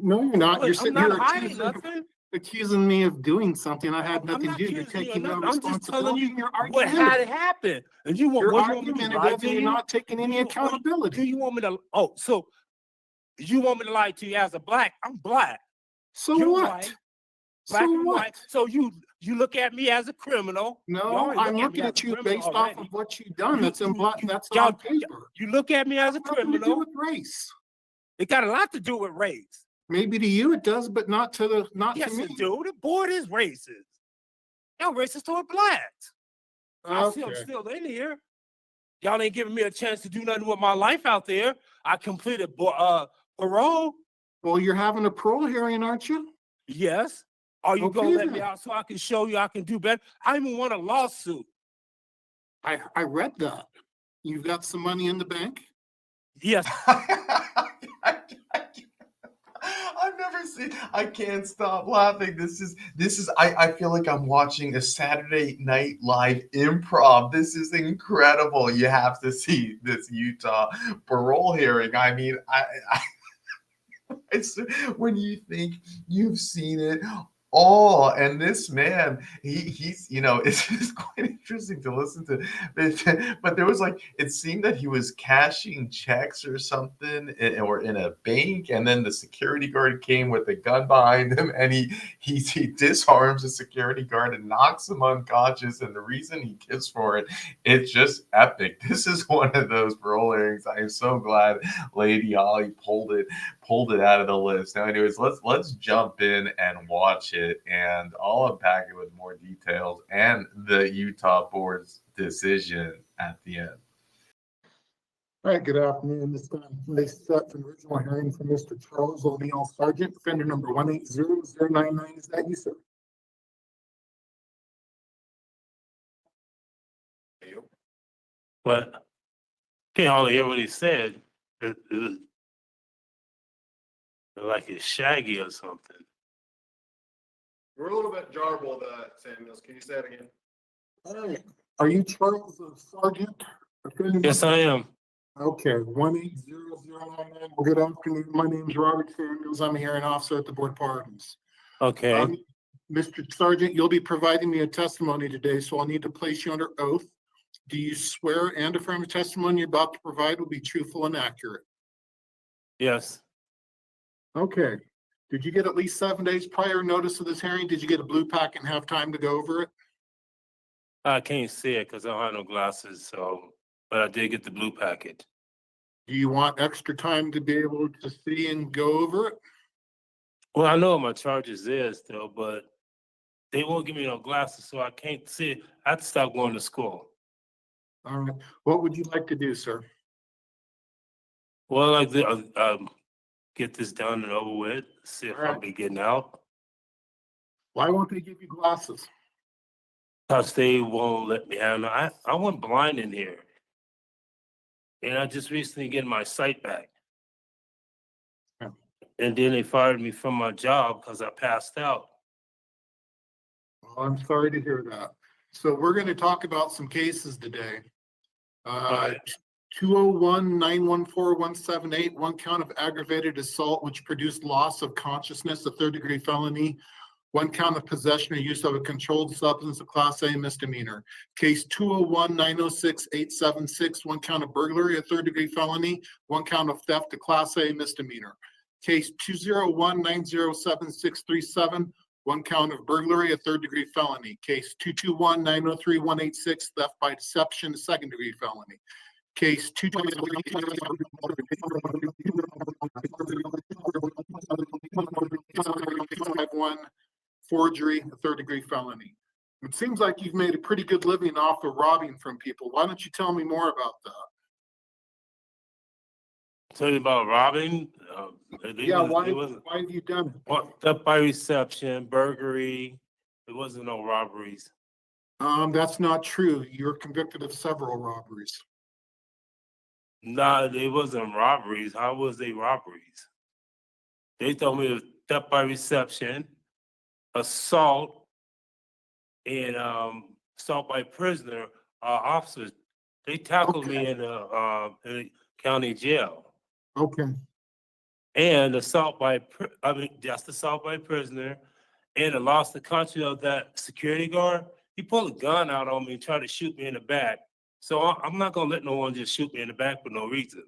No, you're not. You're I'm sitting not here hiding nothing. accusing me of doing something I had I'm nothing not to do. You're accusing you of taking no nothing. I'm just telling responsibility. you You're what had argumentative. happened. And you want You're what you want me to lie argumentative to and you're you? not taking any Do accountability. you want me to? Oh, so you want me to lie to you as a black? I'm black. So You're what? white. Black So and what? white. So you look at me as a criminal. You No, already I'm look looking me at as a you criminal based off of already. what you've done. You- That's in you- black. you- That's y'all- on paper. You look at me as a Nothing to do criminal. with race. It got a lot to do with race. Maybe to you it does, but not to Yes, me. it do. The board is racist. Y'all racist toward blacks. I see I'm Okay. still in here. Y'all ain't giving me a chance to do nothing with my life out there. I completed parole. Well, you're having a parole hearing, aren't you? Yes. Are you Okay, gonna let me then. out so I can show you I can do better? I even want a lawsuit. I read that. You've got some money in the bank? Yes. I've never seen. I can't stop laughing. This is. I feel like I'm watching a Saturday Night Live improv. This is incredible. You have to see this Utah parole hearing. I mean, it's when you think you've seen it all, and this man, he's it's just quite interesting to listen to. But there was like, it seemed that he was cashing checks or something, or in a bank, and then the security guard came with a gun behind him, and he disarms the security guard and knocks him unconscious. And the reason he gives for it, it's just epic. This is one of those parole hearings. I am so glad Lady Holly pulled it out of the list. Now, anyways, let's jump in and watch it, and I'll unpack it with more details and the Utah board's decision at the end. All right, good afternoon. This time, place set for the original hearing for Mr. Charles O'Neill Sargent, offender number 180099. Is that you, sir? But can't hardly hear what he said. It like it's shaggy or something. We're a little bit jarbled, Samuels. Can you say it again? All right. Are you Charles Sargent? Yes, I am. Okay, 180099. Well, good afternoon. My name is Robert Samuels. I'm a hearing officer at the Board of Pardons. Okay. Mr. Sargent, you'll be providing me a testimony today, so I'll need to place you under oath. Do you swear and affirm the testimony you're about to provide will be truthful and accurate? Yes. Okay. Did you get at least 7 days prior notice of this hearing? Did you get a blue pack and have time to go over it? I can't see it because I don't have no glasses, but I did get the blue packet. Do you want extra time to be able to see and go over it? Well, I know what my charges is though, but they won't give me no glasses, so I can't see it. I have to stop going to school. All right. What would you like to do, sir? Well, I like to get this done and over with, see if I'll be getting out. Why won't they give you glasses? Because they won't let me have. I went blind in here. And I just recently getting my sight back. Yeah. And then they fired me from my job because I passed out. Well, I'm sorry to hear that. So we're going to talk about some cases today. Right. 201-914-178, one count of aggravated assault, which produced loss of consciousness, a third-degree felony. One count of possession or use of a controlled substance, a Class A misdemeanor. Case 201-906-876, one count of burglary, a third-degree felony. One count of theft, a Class A misdemeanor. Case 201-907-637, one count of burglary, a third-degree felony. Case 221-903-186, theft by deception, a second-degree felony. Case 221 forgery, a third-degree felony. It seems like you've made a pretty good living off of robbing from people. Why don't you tell me more about that? Tell you about robbing. Why have you done it? Theft by reception, burglary. There wasn't no robberies. That's not true. You're convicted of several robberies. Nah, it wasn't robberies. How was they robberies? They told me it was theft by reception, assault, and assault by prisoner officers. They tackled me in the county jail. Okay. and assault by, just assault by prisoner, and the loss of conscience of that security guard. He pulled a gun out on me and tried to shoot me in the back. So I'm not gonna let no one just shoot me in the back for no reason.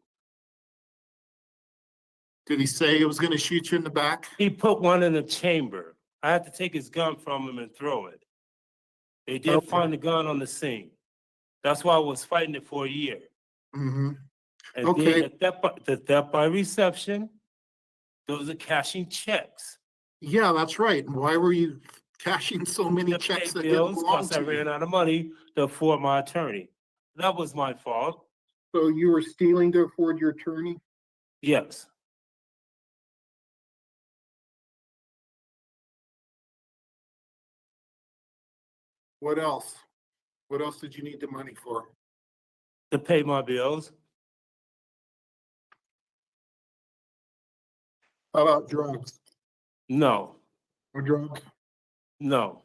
Did he say he was gonna shoot you in the back? He put one in the chamber. I had to take his gun from him and throw it. They did Okay. find the gun on the scene. That's why I was fighting it for a year. Mm-hmm. And Okay. then the theft by reception, those are cashing checks. Yeah, that's right. And why were you cashing so many To pay checks that didn't bills, belong plus I to you? ran out of money to afford my attorney. That was my fault. So you were stealing to afford your attorney? Yes. What else? What else did you need the money for? To pay my bills. How about drugs? No, Or drugs? no.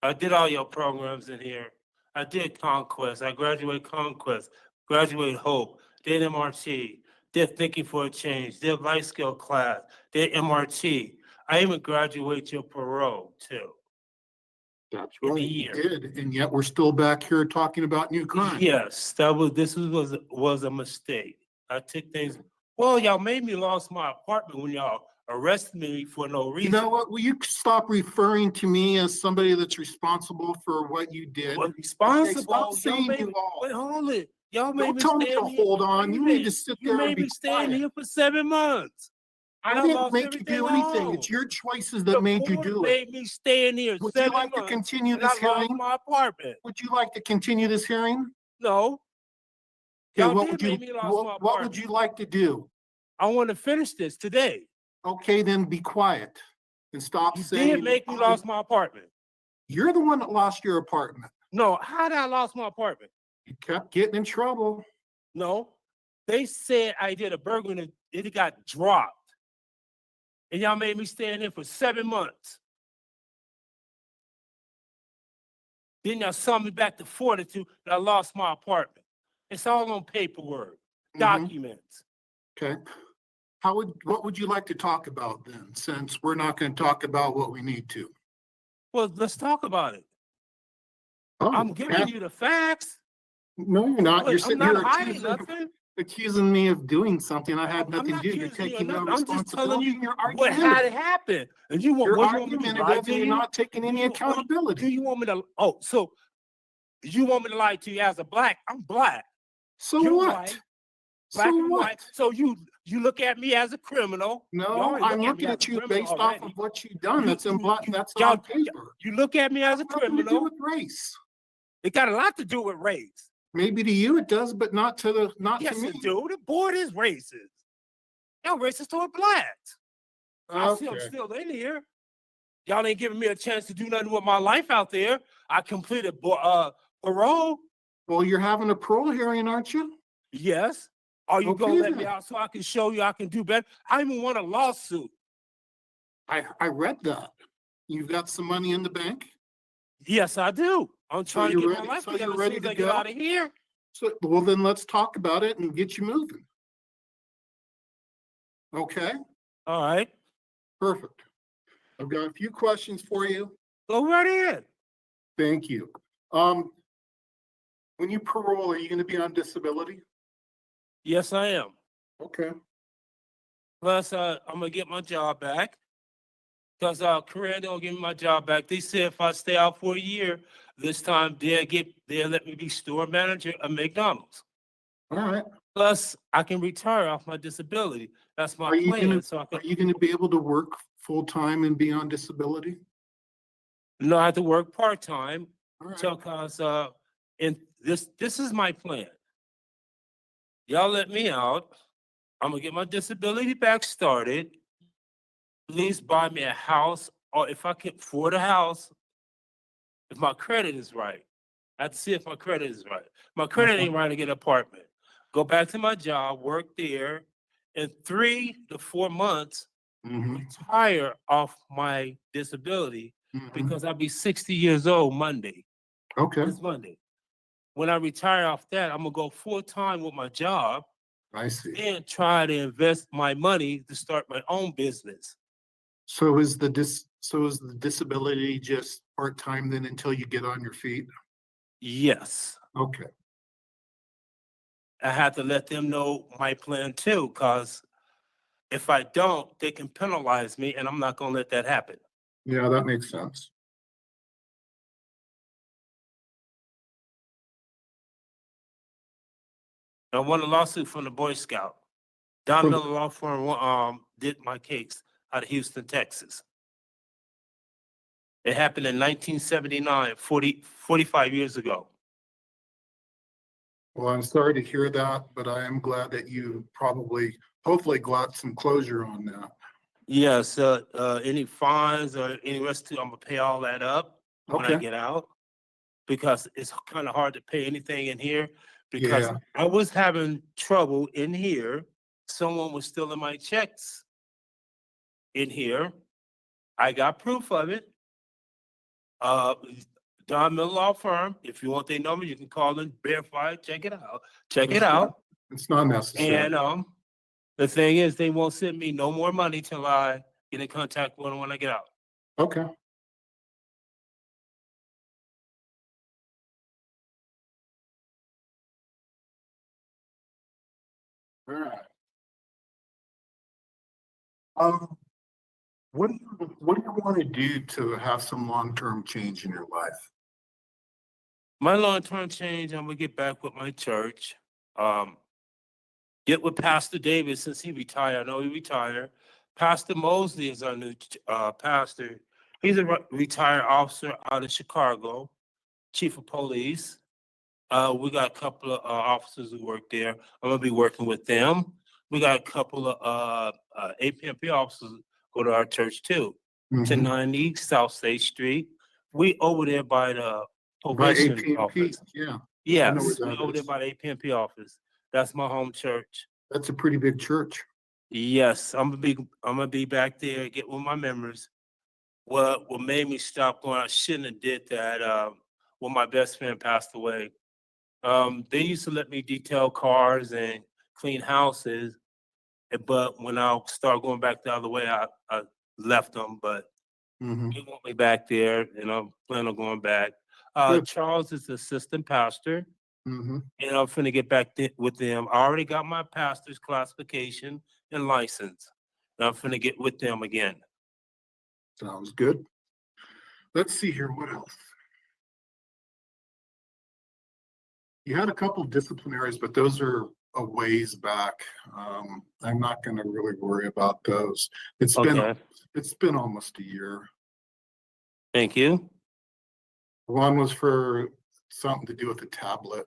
I did all your programs in here. I did Conquest. I graduated Conquest, graduated Hope, did MRT, did Thinking for a Change, did Life Skill class, did MRT. I even graduated your parole too. That's In a right, you year. did, and yet we're still back here talking about new crime. Yes, this was a mistake. I took things, well, y'all made me lost my apartment when y'all arrested me for no You reason. know what? Will you stop referring to me as somebody that's responsible for what you did? Well, Okay, responsible, stop y'all saying made you me, all. wait, hold it. Y'all made Don't me tell me to stand here. hold on. Wait a You need to minute. sit You there and made be me stand quiet. here for 7 months. I And I didn't lost make you everything do I anything. owned. It's your choices The that made you board do it. made me stay in here Would you 7 like to months, continue and I this lost hearing? my apartment. Would you like to continue this hearing? No, Okay, y'all what did would you, make me lost my what apartment. would you like to do? I want to finish this today. Okay, then be quiet and stop You saying. did make me lost my apartment. You're the one that lost your apartment. No, how did I lost my apartment? You kept getting in trouble. No, they said I did a burglary and it got dropped. And y'all made me stay in there for 7 months. Then y'all sent me back to Fortitude and I lost my apartment. It's all on paperwork, documents. Okay. What would you like to talk about then, since we're not going to talk about what we need to? Well, let's talk about it. Oh, I'm giving you the facts. No, you're not. You're I'm sitting not here hiding nothing. accusing me of doing something I had I'm nothing not to do. You're accusing you of taking no nothing. I'm just telling responsibility. you And you're what had argumentative. happened. And you want, You're what you want me to lie argumentative to and you're you? not taking any Do accountability. you want me to, oh, so you want me to lie to you as a black? I'm black. So You're what? white. Black So and what? white. So you look at me as a criminal. You No, already I'm look looking me as at a you criminal based off already. of what you've done. You- That's in black. That's y'all- on paper. You look at me as a Nothing to do criminal. with race. It got a lot to do with race. Maybe to you it does, but not to Yes, me. it do. The board is racist. Y'all racist toward blacks. I see I'm Okay. still in here. Y'all ain't giving me a chance to do nothing with my life out there. I completed parole. Well, you're having a parole hearing, aren't you? Yes. Are you Okay, gonna let me then. out so I can show you I can do better? I even want a lawsuit. I read that. You've got some money in the bank. Yes, I do. I'm So trying to you're get ready- my life so together you're as soon ready as to I get go? out of here. So, well, then let's talk about it and get you moving. Okay, All right. perfect. I've got a few questions for you. Go right ahead. Thank you. When you parole, are you going to be on disability? Yes, I am. Okay. Plus, I'm gonna get my job back. Because Korean don't give me my job back. They said if I stay out for a year, this time they'll let me be store manager at McDonald's. All right. Plus, I can retire off my disability. That's my Are you plan. gonna So I Are can, you going to be able to work full time and be on disability? no, I have to work part-time. All right. Because and this is my plan. Y'all let me out. I'm gonna get my disability back started. Please buy me a house, or if I can afford a house, if my credit is right. I have to see if my credit is right. My credit ain't right to get an apartment. Go back to my job, work there. In 3 to 4 months, Mhm, retire off my disability mhm. because I'll be 60 years old Monday. Okay. This Monday. When I retire off that, I'm gonna go full time with my job. I see. and try to invest my money to start my own business. So is the disability just part-time then until you get on your feet? Yes, Okay, I have to let them know my plan too, because if I don't, they can penalize me, and I'm not gonna let that happen. yeah, that makes sense. I won a lawsuit from the Boy Scout. Don From- Miller Law Firm, did my case out of Houston, Texas. It happened in 1979, 45 years ago. Well, I'm sorry to hear that, but I am glad that you hopefully got some closure on that. Yes, any fines or any restitution, I'm gonna pay all that up when I Okay, get out, because it's kind of hard to pay anything in here, because yeah, I was having trouble in here. Someone was stealing my checks in here. I got proof of it. Uh, Don Miller Law Firm, if you want their number, you can call and verify it, check it out, check it out. it's not necessary. And, the thing is, they won't send me no more money till I get in contact with them when I get out. Okay. All right. Um, what do you want to do to have some long-term change in your life? My long-term change, I'm gonna get back with my church. Um, get with Pastor David since he retired. I know he retired. Pastor Mosley is our new pastor. He's a retired officer out of Chicago, chief of police. We got a couple of officers who work there. I'm gonna be working with them. We got a couple of APMP officers go to our church too. To Mhm. 90 South State Street. We over there by the By probation AT&T, office. yeah, I know where Yes, we that over there is. by the APMP office. That's my home church. That's a pretty big church. Yes, I'm gonna be back there, get with my members. What made me stop going, I shouldn't have did that, when my best friend passed away. They used to let me detail cars and clean houses, but when I started going back the other way, I left them, but Mhm. they want me back there, and I'm planning on going back. Good. Charles is the assistant pastor, Mhm. and I'm finna get back with them. I already got my pastor's classification and license. And I'm finna get with them again. Sounds good. Let's see here, what else? You had a couple disciplinaries, but those are a ways back. I'm not gonna really worry about those. Okay, It's been almost a year. thank you. One was for something to do with the tablet.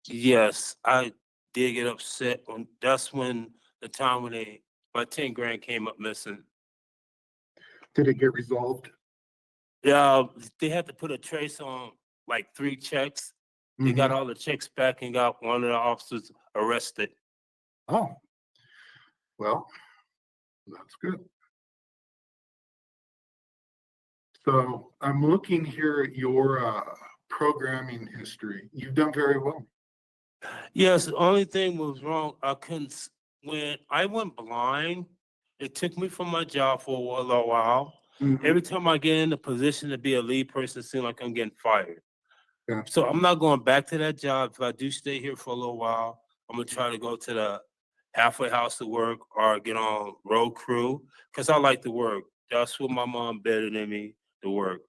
Yes, I did get upset when, that's when the time when my 10 grand came up missing. Did it get resolved? Yeah, they had to put a trace on like 3 checks. They got Mhm. all the checks back and got one of the officers arrested. Oh, well, that's good. So I'm looking here at your programming history. You've done very well. Yes, the only thing was wrong, I couldn't, when I went blind, it took me from my job for a little while. Mhm. Every time I get in a position to be a lead person, it seems like I'm getting fired. Yeah. So I'm not going back to that job. If I do stay here for a little while, I'm gonna try to go to the halfway house to work or get on road crew, because I like to work. That's what my mom better than me to work.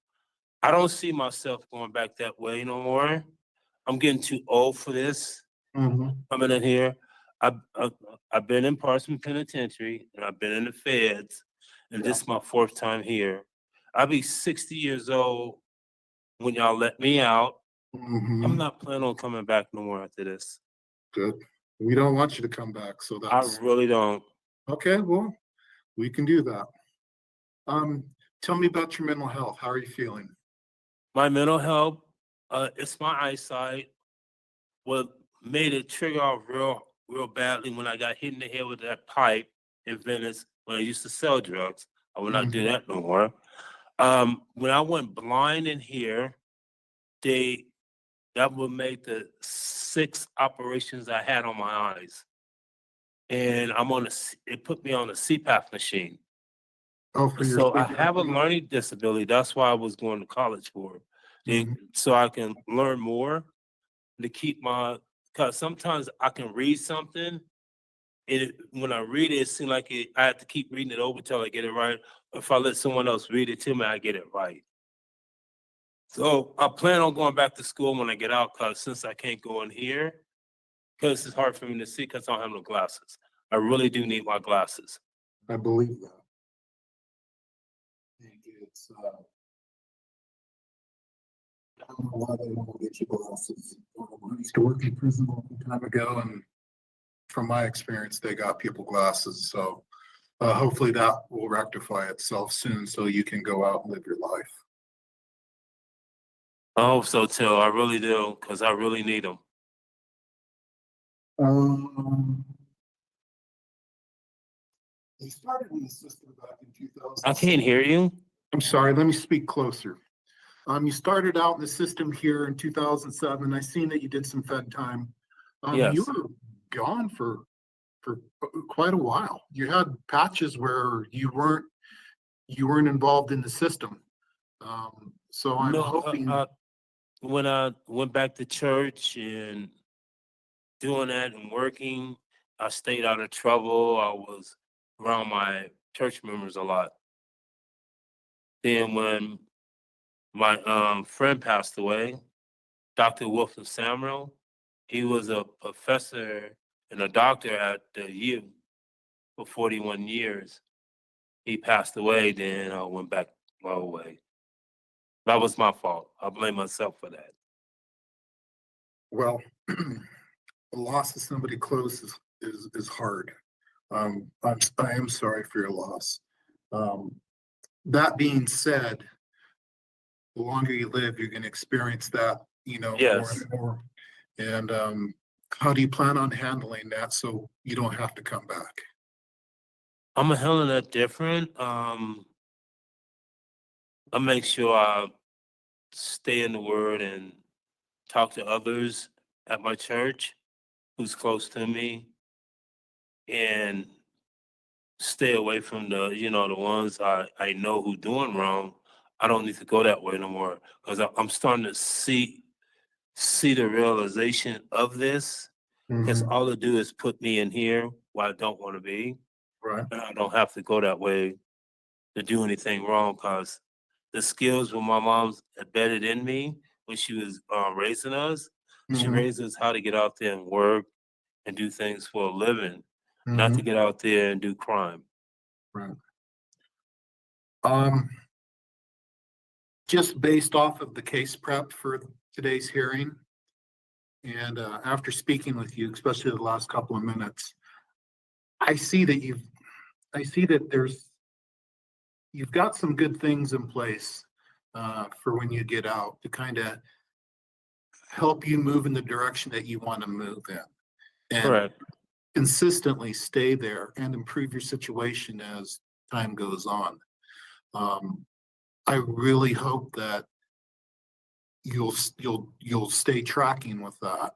I don't see myself going back that way no more. I'm getting too old for this. Mhm. Coming in here, I've, I've, I've been in Parsons Penitentiary and I've been in the feds, and Yeah. this is my 4th time here. I'll be 60 years old when y'all let me out. I'm Mhm. not planning on coming back no more after this. Good. We don't want you to come back, so I that's really don't. okay. Well, we can do that. Um, Tell me about your mental health. How are you feeling? My mental health, it's my eyesight. What made it trigger off real badly when I got hit in the head with that pipe in Venice when I used to sell drugs. I will not do Mhm. that no more. When I went blind in here, they that would make the 6 operations I had on my eyes. And it put me on a CPAP machine. Oh, for your. So I have a learning disability. That's why I was going to college for. Mhm. So I can learn more to keep because sometimes I can read something. When I read it, it seems like I have to keep reading it over till I get it right. If I let someone else read it to me, I get it right. So I plan on going back to school when I get out, because since I can't go in here, because it's hard for me to see because I don't have no glasses. I really do need my glasses. I believe that. I think it's, I don't know why they won't get you glasses. I used to work in prison a long time ago, and from my experience, they got people glasses. So hopefully that will rectify itself soon, so you can go out and live your life. I hope so too. I really do, because I really need them. They started in the system back in 2000. I can't hear you. I'm sorry, let me speak closer. You started out in the system here in 2007. I seen that you did some Fed time. You Yes. were gone for quite a while. You had patches where you weren't involved in the system. So I'm No, hoping. when I went back to church and doing that and working, I stayed out of trouble. I was around my church members a lot. Then when my friend passed away, Dr. Wilson Samuel, he was a professor and a doctor at the U for 41 years. He passed away, then I went back my way. That was my fault. I blame myself for that. Well, the loss of somebody close is hard. I am sorry for your loss. That being said, the longer you live, you're going to experience that, more Yes. and more. And how do you plan on handling that so you don't have to come back? I'm handling that different. I make sure I stay in the word and talk to others at my church who's close to me, and stay away from the ones I know who doing wrong. I don't need to go that way no more, because I'm starting to see the realization of this, because Mhm. all it do is put me in here where I don't want to be, Right. and I don't have to go that way to do anything wrong, because the skills when my mom's embedded in me when she was raising us, she Mhm. raised us how to get out there and work and do things for a living, not to Mhm. get out there and do crime. Right. Um, just based off of the case prep for today's hearing, and after speaking with you, especially the last couple of minutes, I see that you've got some good things in place for when you get out to kind of help you move in the direction that you want to move in, and Correct. consistently stay there and improve your situation as time goes on. I really hope that you'll stay tracking with that.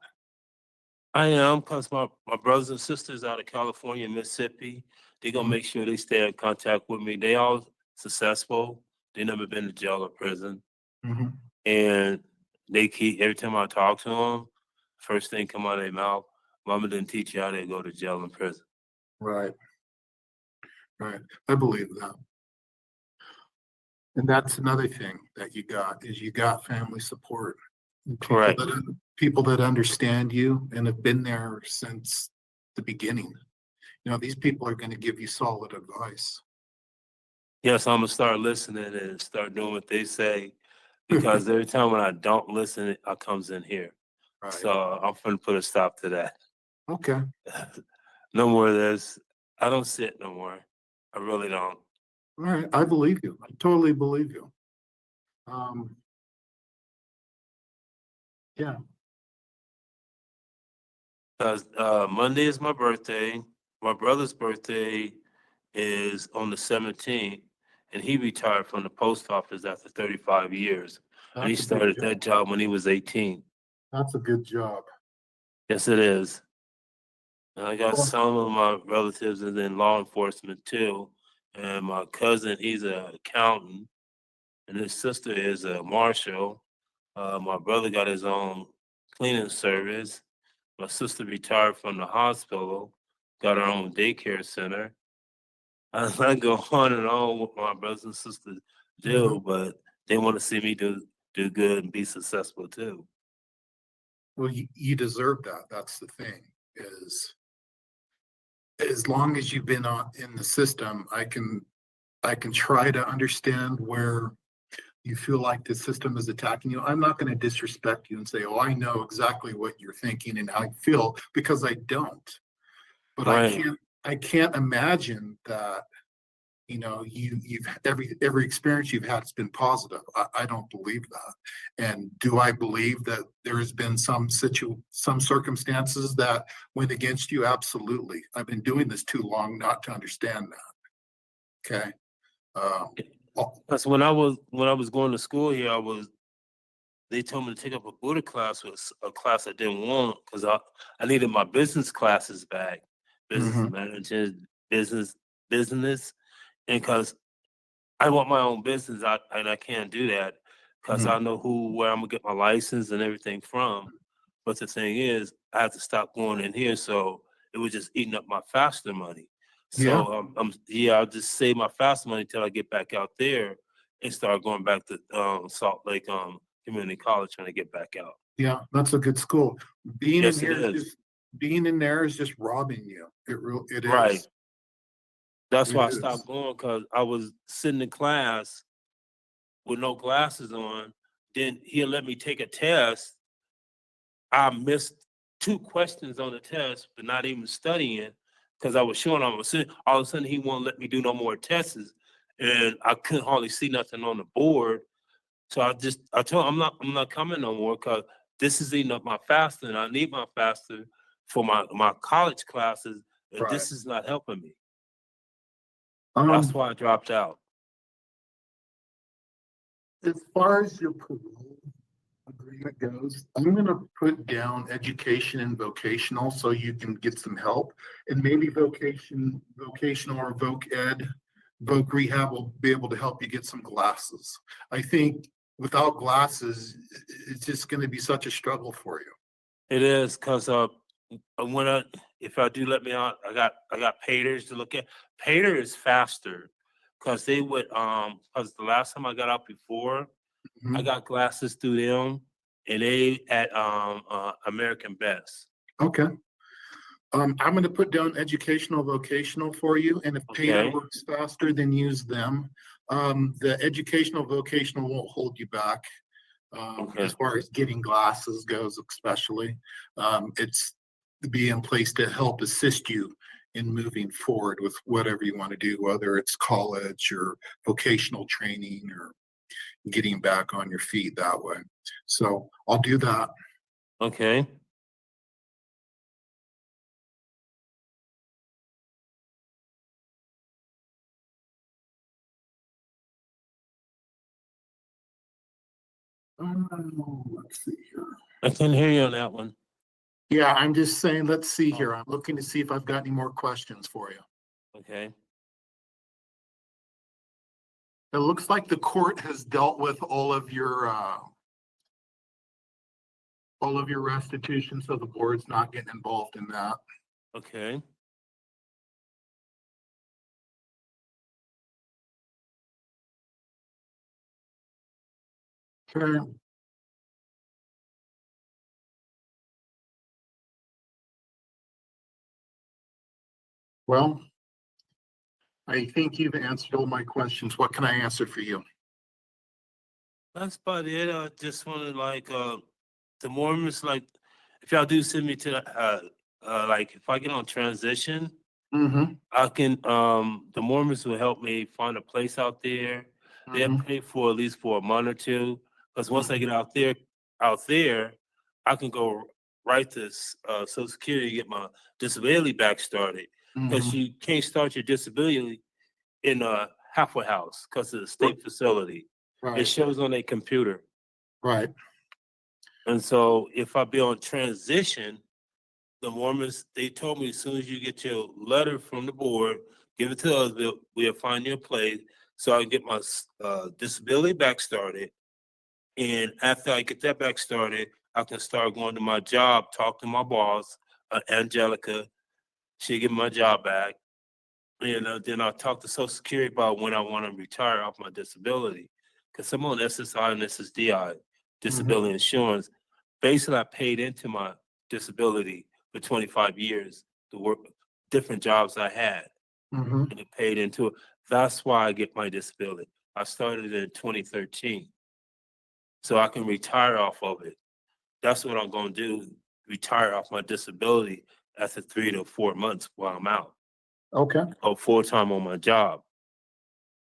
I am, because my brothers and sisters out of California and Mississippi, they gonna Mhm. make sure they stay in contact with me. They all successful. They never been to jail or prison, Mhm. and they keep every time I talk to them, first thing come out of their mouth, "Mama didn't teach you how to go to jail and prison." Right, right. I believe that. And that's another thing that you got family support. And Correct. People that understand you and have been there since the beginning. These people are going to give you solid advice. Yes, I'm gonna start listening and start doing what they say, because every time when I don't listen, I comes in here. Right. So I'm gonna put a stop to that. Okay. No more of this. I don't sit no more. I really don't. All right. I believe you. I totally believe you. Um, yeah. Because Monday is my birthday. My brother's birthday is on the 17th, and he retired from the post office after 35 years. And he That's a big started job. that job when he was 18. That's a good job. Yes, it is. And I got Well- some of my relatives is in law enforcement too. And my cousin, he's an accountant, and his sister is a marshal. My brother got his own cleaning service. My sister retired from the hospital, got her own daycare center. I go on and on what my brothers and sisters do, but they want to see me do good and be successful too. Well, you deserve that. That's the thing, is as long as you've been in the system, I can try to understand where you feel like the system is attacking you. I'm not going to disrespect you and say, oh, I know exactly what you're thinking and how you feel, because I don't. But Right. I can't imagine that, you've every experience you've had has been positive. I don't believe that. And do I believe that there has been some circumstances that went against you? Absolutely. I've been doing this too long not to understand that. Okay. Because when I was going to school here, they told me to take up a Buddha class, was a class I didn't want because I needed my business classes back, business Mhm. management, business, and because I want my own business, and I can't do that because Mhm. I know where I'm gonna get my license and everything from. But the thing is, I have to stop going in here, so it was just eating up my faster money. Yeah. So I'll just save my faster money till I get back out there and start going back to Salt Lake Community College when I get back out. Yeah, that's a good school. Being in Yes, it here is is. just being in there is just robbing you. It Right. is. That's It why I is. stopped going because I was sitting in class with no glasses on. Then he'll let me take a test. I missed 2 questions on the test, but not even studying because I was showing I was sitting. All of a sudden, he won't let me do no more tests, and I couldn't hardly see nothing on the board. So I told him I'm not coming no more because this is eating up my faster, and I need my faster for my college classes, and Right. this is not helping me. That's why I dropped out. As far as your parole agreement goes, I'm gonna put down education and vocational so you can get some help. And maybe vocational or voc rehab will be able to help you get some glasses. I think without glasses, it's just gonna be such a struggle for you. It is because when if I do let me out, I got payers to look at. Payer is faster because they would because the last time I got out before, I Mhm. got glasses through them and they at American Best. Okay. I'm gonna put down educational, vocational for you, and if Pater Okay. works faster, then use them. The educational, vocational won't hold you back. Okay. As far as getting glasses goes, especially. It's to be in place to help assist you in moving forward with whatever you want to do, whether it's college or vocational training or getting back on your feet that way. So I'll do that. Okay. Let's see here. I can hear you on that one. Yeah, I'm just saying, let's see here. I'm looking to see if I've got any more questions for you. Okay. It looks like the court has dealt with all of your restitution, so the board's not getting involved in that. Okay. Okay. Well, I think you've answered all my questions. What can I answer for you? That's about it. I just wanted the Mormons if y'all do send me to the like if I get on transition, Mm-hmm. I can the Mormons will help me find a place out there. They'll Mm-hmm. pay for at least for a month or two. Because once I get out there, I can go right to Social Security to get my disability back started. Because Mm-hmm. you can't start your disability in a halfway house because it's a state facility. It Right, shows on a computer. right. And so if I be on transition, the Mormons, they told me as soon as you get your letter from the board, give it to us, we'll find you a place so I can get my disability back started. And after I get that back started, I can start going to my job, talk to my boss, Angelica. She'll give my job back. And then I'll talk to Social Security about when I want to retire off my disability. Because I'm on SSI and SSDI, disability insurance. Basically, I paid into my disability for 25 years, the work, different jobs I had, Mm-hmm. and it paid into it. That's why I get my disability. I started in 2013, so I can retire off of it. That's what I'm going to do, retire off my disability after 3 to 4 months while I'm out, Okay. or full-time on my job.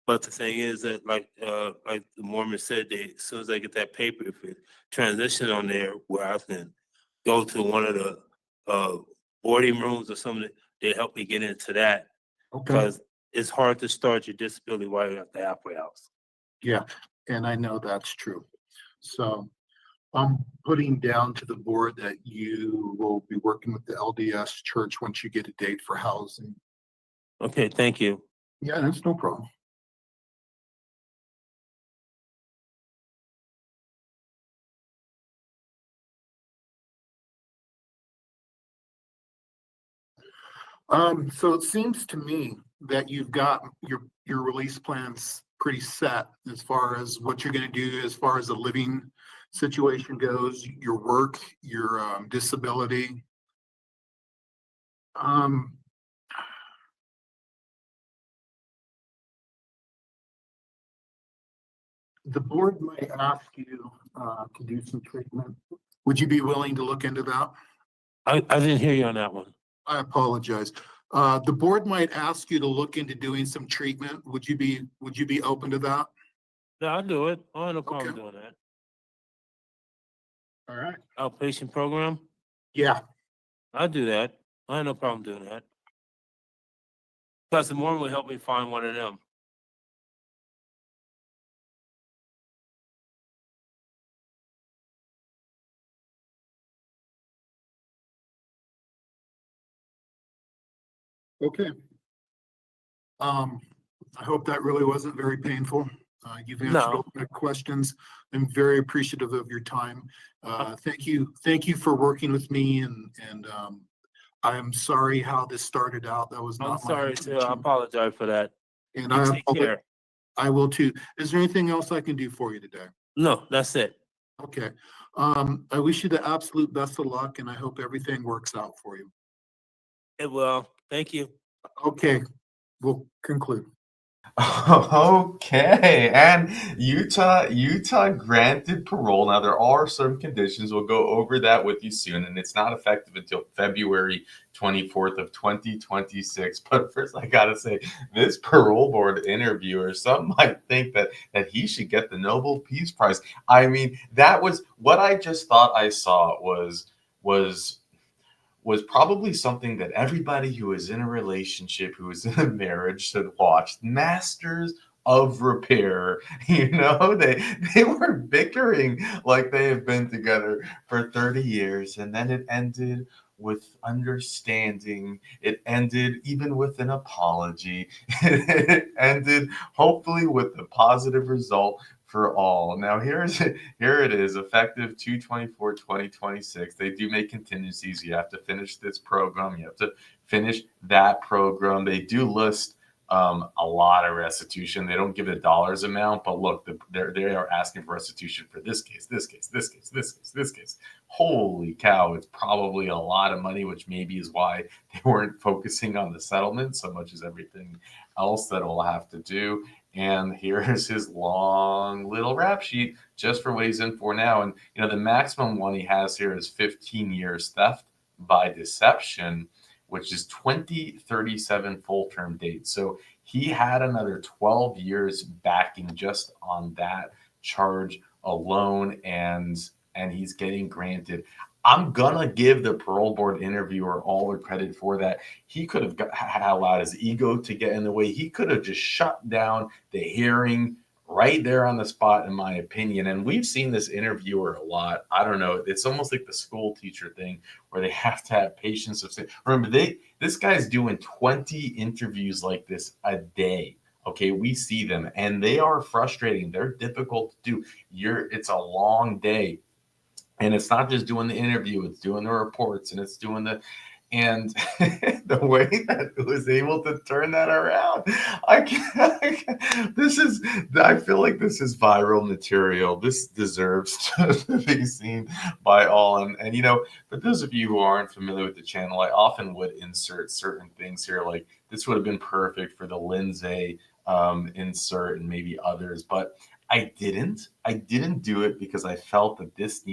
But the thing is that, like the Mormon said, as soon as I get that paper, if it transition on there where I can go to one of the boarding rooms or something, they help me get into that. Okay. Because it's hard to start your disability while you're at the halfway house. Yeah, and I know that's true. So I'm putting down to the board that you will be working with the LDS church once you get a date for housing. Okay, thank you. Yeah, that's no problem. So it seems to me that you've got your release plans pretty set as far as what you're going to do, as far as the living situation goes, your work, your disability. Um, the board might ask you to do some treatment. Would you be willing to look into that? I didn't hear you on that one. I apologize. The board might ask you to look into doing some treatment. Would you be open to that? No, I'll do it. I have no problem Okay. doing that. All right. Outpatient program? Yeah. I'll do that. I have no problem doing that. Plus, the Mormon will help me find one of them. Okay. I hope that really wasn't very painful. You've answered No. all my questions. I'm very appreciative of your time. Thank you for working with me and I'm sorry how this started out. That was I'm not my sorry too. I intention. apologize for that. And You take care. I will too. Is there anything else I can do for you today? No, that's it. Okay. I wish you the absolute best of luck and I hope everything works out for you. It will. Thank you. Okay, we'll conclude. Okay, and Utah granted parole. Now there are some conditions. We'll go over that with you soon, and it's not effective until February 24th of 2026. But first, I gotta say, this parole board interviewer, some might think that he should get the Nobel Peace Prize. I mean, that was what I just thought I saw was probably something that everybody who is in a relationship, who is in a marriage should watch. Masters of Repair. They were bickering like they have been together for 30 years, and then it ended with understanding. It ended even with an apology. It ended hopefully with a positive result for all. Now here it is, effective 2/24/2026. They do make contingencies. You have to finish this program. You have to finish that program. They do list a lot of restitution. They don't give a dollars amount, but look, they are asking for restitution for this case, this case, this case, this case, this case. Holy cow! It's probably a lot of money, which maybe is why they weren't focusing on the settlement so much as everything else that we'll have to do. And here's his long little rap sheet just for what he's in for now. And the maximum one he has here is 15 years theft by deception, which is 2037 full term date. So he had another 12 years backing just on that charge alone, and he's getting granted. I'm gonna give the parole board interviewer all the credit for that. He could have allowed his ego to get in the way. He could have just shut down the hearing right there on the spot, in my opinion. And we've seen this interviewer a lot. I don't know. It's almost like the school teacher thing where they have to have patience of remember, this guy's doing 20 interviews like this a day. Okay, we see them and they are frustrating. They're difficult to do. It's a long day. And it's not just doing the interview, it's doing the reports and it's doing the and the way that it was able to turn that around, I feel like this is viral material. This deserves to be seen by all. And for those of you who aren't familiar with the channel, I often would insert certain things here, like this would have been perfect for the Lindsay insert and maybe others, but I didn't do it because I felt that this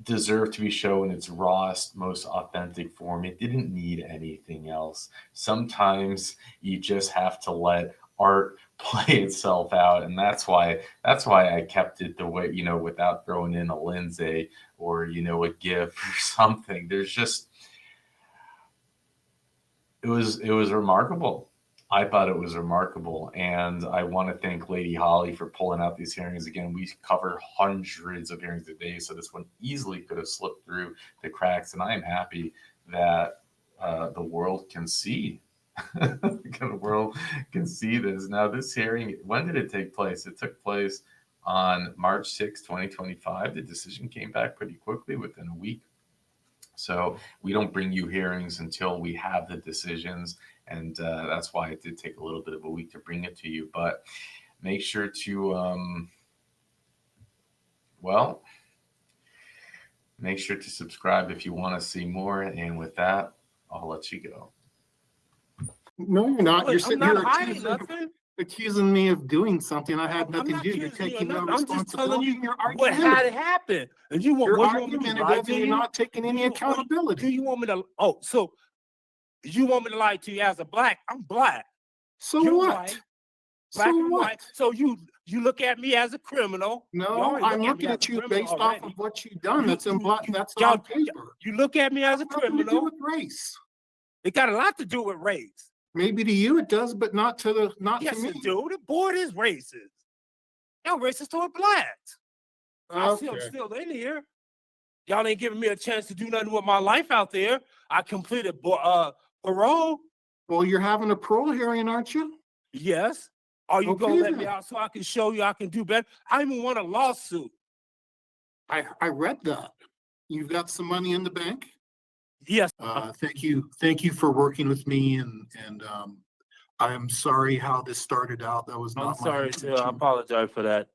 deserved to be shown in its rawest, most authentic form. It didn't need anything else. Sometimes you just have to let art play itself out, and that's why I kept it the way, without throwing in a Lindsay or a GIF or something. There's just it was remarkable. I thought it was remarkable, and I want to thank Lady Holly for pulling out these hearings. Again, we cover hundreds of hearings a day, so this one easily could have slipped through the cracks, and I am happy that the world can see. The world can see this. Now, this hearing, when did it take place? It took place on March 6, 2025. The decision came back pretty quickly, within a week. So we don't bring you hearings until we have the decisions. And that's why it did take a little bit of a week to bring it to you. But make sure to, make sure to subscribe if you want to see more. And with that, I'll let you go. No, you're not. You're I'm sitting not here hiding nothing. accusing me of doing something I had I'm nothing not to do. You're accusing you of taking no nothing. I'm just telling responsibility. you You're what had argumentative. it happen. And you want You're what you want me to lie argumentative to and you're you? not taking any Do accountability. you want me to? Oh, so you want me to lie to you as a black? I'm black. So You're what? white. Black So and what? white. So you look at me as a criminal. You No, already I'm look looking me at as a you criminal based off already. of what you've done. You- That's in you- black. you- That's y'all- on paper. You look at me as a Nothing to do criminal. with race. It got a lot to do with race. Maybe to you it does, but not to Yes, me. it do. The board is racist. Y'all racist toward blacks. I see I'm Okay. still in here. Y'all ain't giving me a chance to do nothing with my life out there. I completed parole. Well, you're having a parole hearing, aren't you? Yes. Are you Okay, gonna let me then. out so I can show you I can do better? I even want a lawsuit. I read that. You've got some money in the bank. Yes. Thank you for working with me, and I am sorry how this started out. That was I'm not my sorry to I intention. apologize for that.